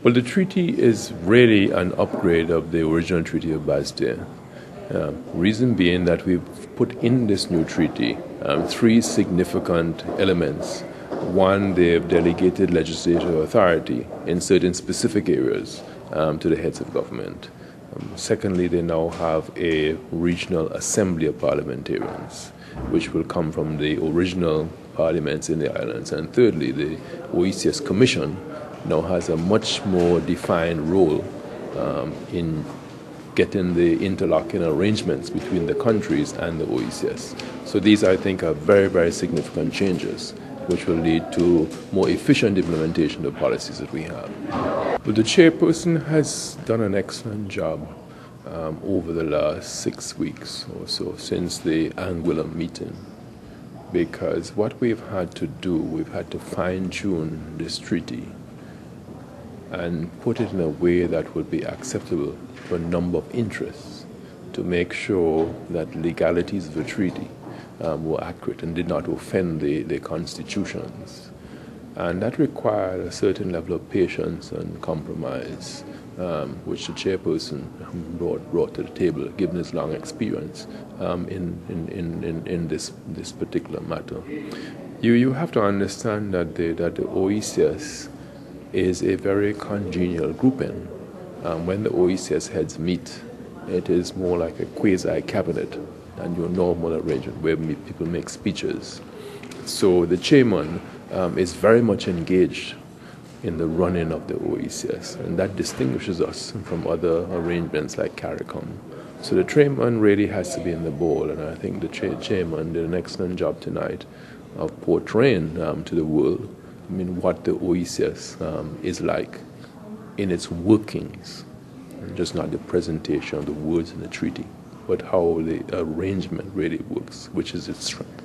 Well, the treaty is really an upgrade of the original Treaty of Basseterre. Reason being that we've put in this new treaty three significant elements. One, they've delegated legislative authority in certain specific areas to the heads of government. Secondly, they now have a regional assembly of parliamentarians, which will come from the original parliaments in the islands. And thirdly, the OECS Commission now has a much more defined role in getting the interlocking arrangements between the countries and the OECS. So these, I think, are very, very significant changes which will lead to more efficient implementation of the policies that we have. But the chairperson has done an excellent job over the last 6 weeks or so since the Anguilla meeting, because what we've had to do, we've had to fine-tune this treaty and put it in a way that would be acceptable to a number of interests to make sure that legalities of the treaty were accurate and did not offend the constitutions. And that required a certain level of patience and compromise, which the chairperson brought to the table, given his long experience in this particular matter. You have to understand that the OECS is a very congenial grouping. When the OECS heads meet, it is more like a quasi-cabinet than your normal arrangement where people make speeches. So the chairman is very much engaged in the running of the OECS, and that distinguishes us from other arrangements like CARICOM. So the chairman really has to be in the ball, and I think the chairman did an excellent job tonight of portraying to the world what the OECS is like in its workings, and just not the presentation of the words in the treaty, but how the arrangement really works, which is its strength.